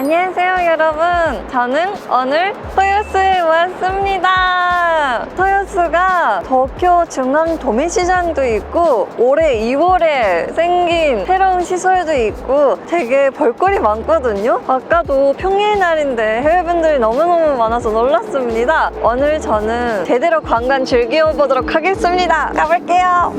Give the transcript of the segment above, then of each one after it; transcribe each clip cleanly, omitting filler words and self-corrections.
안녕하세요 여러분, 저는 오늘 토요스에 왔습니다. 토요스가 도쿄 중앙 도매시장도 있고 올해 2월에 생긴 새로운 시설도 있고 되게 볼거리 많거든요. 아까도 평일날인데 해외분들이 너무너무 많아서 놀랐습니다. 오늘 저는 제대로 관광 즐겨보도록 하겠습니다. 가볼게요.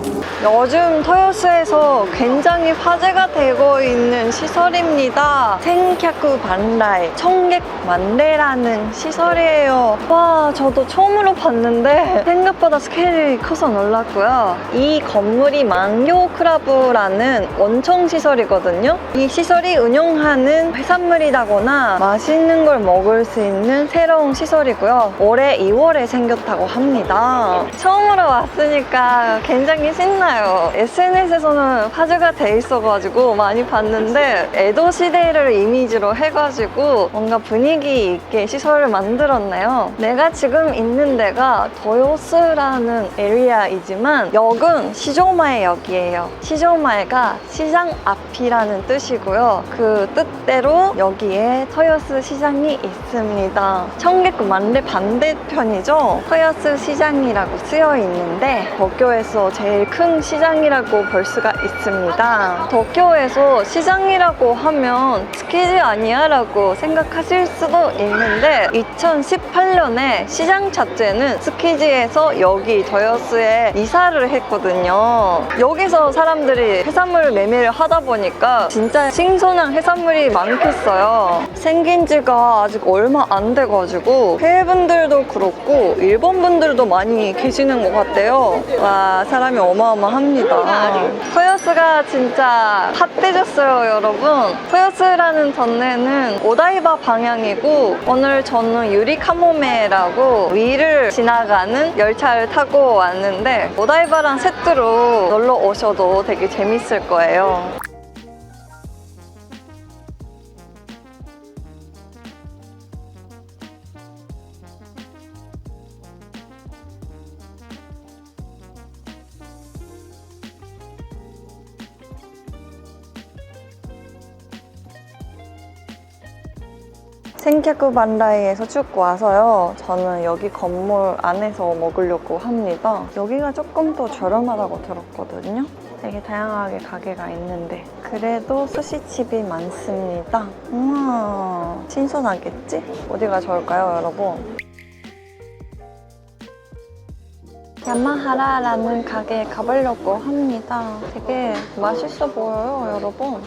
요즘 토요스에서 굉장히 화제가 되고 있는 시설입니다. 생카쿠 반라이 청객만레라는 시설이에요. 와, 저도 처음으로 봤는데 생각보다 스케일이 커서 놀랐고요. 이 건물이 만교 클럽이라는 원청 시설이거든요. 이 시설이 운영하는 해산물이라거나 맛있는 걸 먹을 수 있는 새로운 시설이고요. 올해 2월에 생겼다고 합니다. 처음으로 왔으니까 굉장히 신나요. SNS에서는 화제가 돼 있어가지고 많이 봤는데 에도 시대를 이미지로 해가지고 뭔가 분위기 있게 시설을 만들었네요. 내가 지금 있는 데가 도요스라는 에리아이지만 역은 시조마에 역이에요. 시조마에가 시장 앞이라는 뜻이고요. 그 뜻대로 여기에 토요스 시장이 있습니다. 청개구 만레 반대편이죠. 토요스 시장이라고 쓰여 있는데 도쿄에서 제일 큰 시장이라고 볼 수가 있습니다. 도쿄에서 시장이라고 하면 스키지 아니야? 라고 생각하실 수도 있는데 2018년에 시장 자체는 스키지에서 여기 도요스에 이사를 했거든요. 여기서 사람들이 해산물 매매를 하다 보니까 진짜 신선한 해산물이 많겠어요. 생긴 지가 아직 얼마 안 돼가지고 해외분들도 그렇고 일본분들도 많이 계시는 것 같아요. 와, 사람이 어마어마합니다. 토요스가 진짜 핫해졌어요, 여러분. 토요스라는 전에는 오다이바 방향이고 오늘 저는 유리카모메라고 위를 지나가는 열차를 타고 왔는데 오다이바랑 세트로 놀러 오셔도 되게 재밌을 거예요. 생카쿠 반라이에서 쭉 와서요. 저는 여기 건물 안에서 먹으려고 합니다. 여기가 조금 더 저렴하다고 들었거든요. 되게 다양하게 가게가 있는데 그래도 스시집이 많습니다. 우와, 신선하겠지? 어디가 좋을까요, 여러분? 야마하라라는 가게에 가보려고 합니다. 되게 맛있어 보여요, 여러분.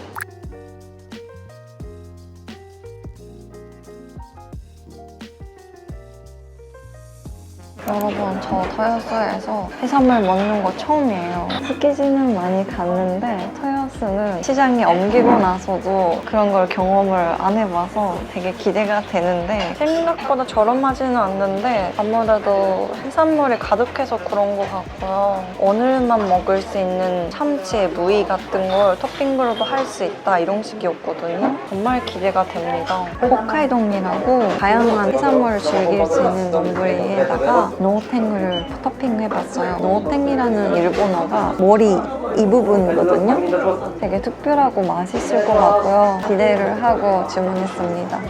여러분, 저 토요스에서 해산물 먹는 거 처음이에요. 스키지는 많이 갔는데 토요스는 시장에 옮기고 나서도 그런 걸 경험을 안 해봐서 되게 기대가 되는데 생각보다 저렴하지는 않는데 아무래도 해산물이 가득해서 그런 것 같고요. 오늘만 먹을 수 있는 참치, 무이 같은 걸 토핑으로도 할 수 있다 이런 식이었거든요. 정말 기대가 됩니다. 홋카이동이라고 다양한 해산물을 즐길 수 있는丼에다가 노탱을 토핑해봤어요. 노탱이라는 일본어가 머리 이 부분이거든요. 되게 특별하고 맛있을 것 같고요. 기대를 하고 주문했습니다.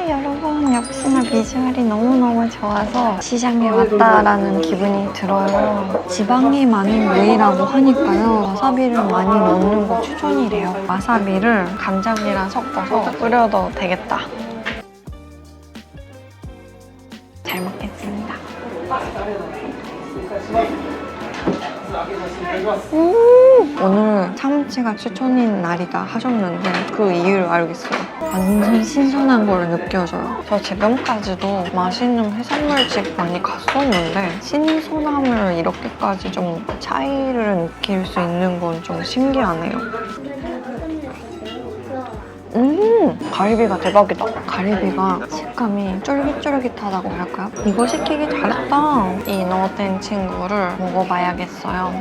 여러분, 역시나 비주얼이 너무너무 좋아서 시장에 왔다라는 기분이 들어요. 지방이 많은 부위라고 하니까요. 와사비를 많이 넣는 거 추천이래요. 와사비를 간장이랑 섞어서 뿌려도 되겠다. 잘 먹겠습니다. 오늘 참치가 추천인 날이다 하셨는데 그 이유를 알겠어요. 완전 신선한 걸 느껴져요. 저 지금까지도 맛있는 해산물집 많이 갔었는데 신선함을 이렇게까지 좀 차이를 느낄 수 있는 건 좀 신기하네요. 가리비가 대박이다. 가리비가 식감이 쫄깃쫄깃하다고 할까요? 이거 시키기 잘했다. 이 노텐 친구를 먹어봐야겠어요.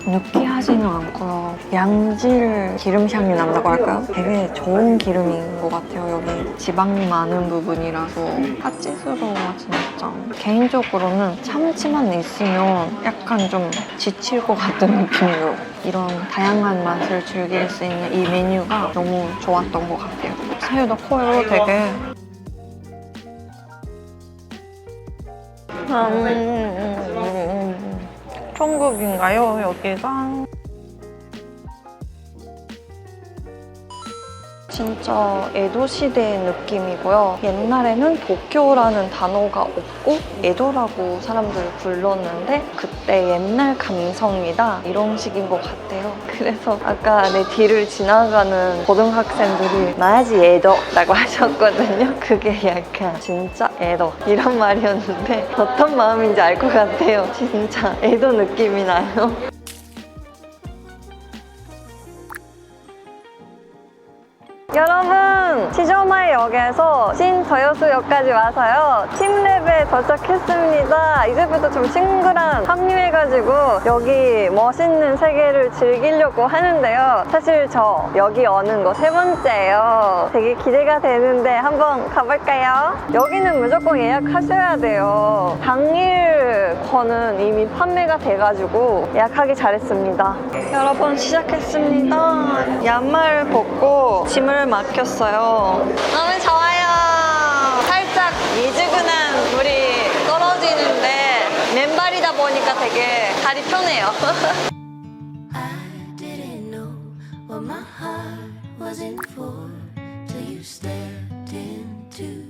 느끼하지는 않고요. 양질 기름향이 난다고 할까요? 되게 좋은 기름인 것 같아요. 여기 지방이 많은 부분이라서 팥지스러워 진짜. 개인적으로는 참치만 있으면 약간 좀 지칠 것 같은 느낌으로 이런 다양한 맛을 즐길 수 있는 이 메뉴가 너무 좋았던 것 같아요. 사이도 커요, 되게. 천국인가요, 여기가? 진짜 에도 시대의 느낌이고요. 옛날에는 도쿄라는 단어가 없고 에도라고 사람들을 불렀는데 그때 옛날 감성이다 이런 식인 것 같아요. 그래서 아까 내 뒤를 지나가는 고등학생들이 마지 에도라고 하셨거든요. 그게 약간 진짜 에도 이런 말이었는데 어떤 마음인지 알 것 같아요. 진짜 에도 느낌이 나요. 여러분, 시조마이역에서 신저여수역까지 와서요 팀랩에 도착했습니다. 이제부터 좀 친구랑 합류해가지고 여기 멋있는 세계를 즐기려고 하는데요. 사실 저 여기 오는 거 3번째예요. 되게 기대가 되는데 한번 가볼까요? 여기는 무조건 예약하셔야 돼요. 당일권은 이미 판매가 돼가지고 예약하기 잘했습니다. 여러분, 시작했습니다. 양말을 벗고 짐을 맡겼어요. 너무 좋아요. 살짝 미지근한 물이 떨어지는데 맨발이다 보니까 되게 발이 편해요. I didn't know what my heart was in for till you stepped into.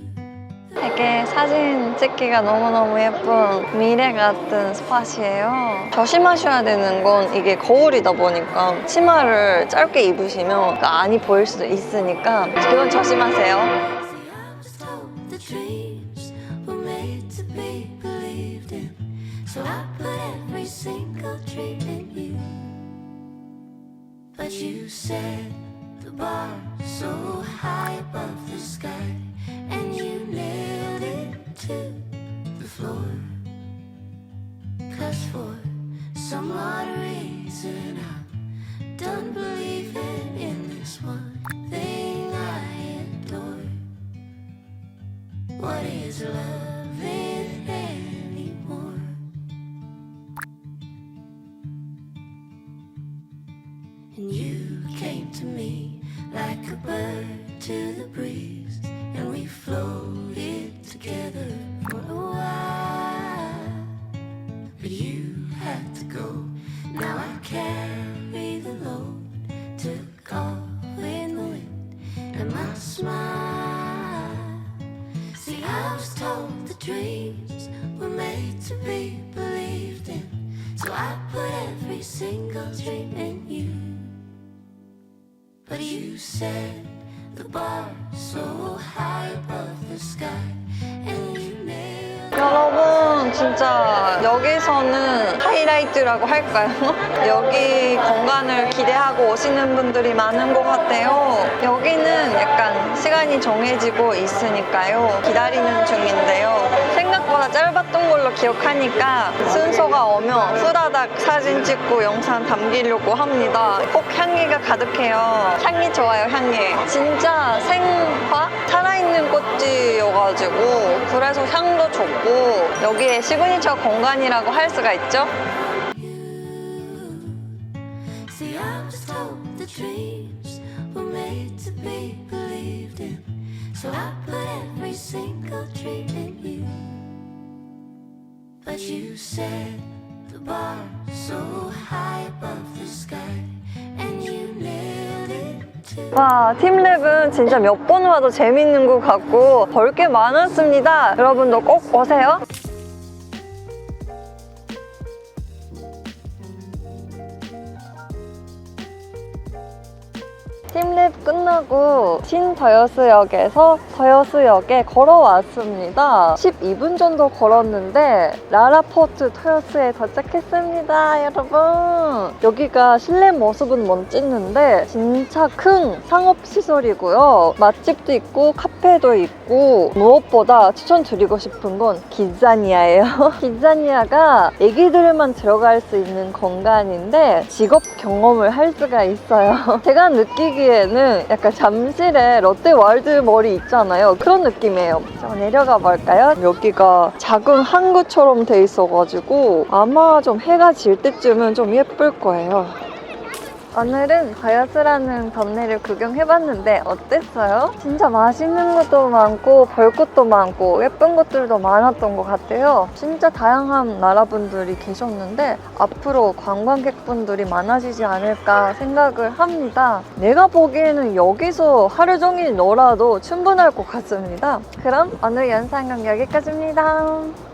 되게 사진 찍기가 너무너무 예쁜 미래 같은 스팟이에요. 조심하셔야 되는 건 이게 거울이다 보니까 치마를 짧게 입으시면 안이 보일 수도 있으니까 그건 조심하세요. See, I was told the dreams were made to be believed in, so I put every single dream in you. But you set the bar so high above the sky, and you nailed it to the floor. 'Cause for some odd reason I'm done believing in this one thing I adore. What is loving anymore? And you came to me like a bird to the breeze, and we floated together for a while. But you had to go, now I carry the load. Took off in the wind and my smile. See, I was told the dreams were made to be believed in, so I put every single dream in you. But you set the bar so high above the sky, and you nailed it. 여러분, 진짜 여기서는 하이라이트라고 할까요? 여기 공간을 기대하고 오시는 분들이 많은 것 같아요. 여기는 약간 시간이 정해지고 있으니까요. 기다리는 중인데요. 생각보다 짧았던 걸로 기억하니까 순서가 오면 후다닥 사진 찍고 영상 담기려고 합니다. 꼭 향기가 가득해요. 향기 좋아요, 향기. 진짜 생화? 살아있는 꽃이어가지고 그래서 향도 좋고 여기에 시그니처 공간이라고 할 수가 있죠. See, I was told the dreams were made to be believed in, so I put every single dream in you. But you set the bar so high above the sky, and you nailed it too. 와, 팀랩은 진짜 몇 번 와도 재밌는 것 같고 볼 게 많았습니다. 여러분도 꼭 오세요. 팀랩 끝나고 신더여스역에서 더여스역에 걸어왔습니다. 12분 정도 걸었는데 라라포트 터여스에 도착했습니다, 여러분. 여기가 실내 모습은 못 찍는데 진짜 큰 상업시설이고요. 맛집도 있고 카페도 있고 무엇보다 추천드리고 싶은 건 기자니아예요. 기자니아가 애기들만 들어갈 수 있는 공간인데 직업 경험을 할 수가 있어요. 제가 느끼기에는 약간 잠실에 롯데월드몰이 있잖아요. 그런 느낌이에요. 좀 내려가 볼까요? 여기가 작은 항구처럼 돼 있어가지고 아마 좀 해가 질 때쯤은 좀 예쁠 거예요. 오늘은 더여스라는 동네를 구경해봤는데 어땠어요? 진짜 맛있는 것도 많고 볼 것도 많고 예쁜 것들도 많았던 것 같아요. 진짜 다양한 나라분들이 계셨는데 앞으로 관광객분들이 많아지지 않을까 생각을 합니다. 내가 보기에는 여기서 하루 종일 놀아도 충분할 것 같습니다. 그럼 오늘 영상은 여기까지입니다.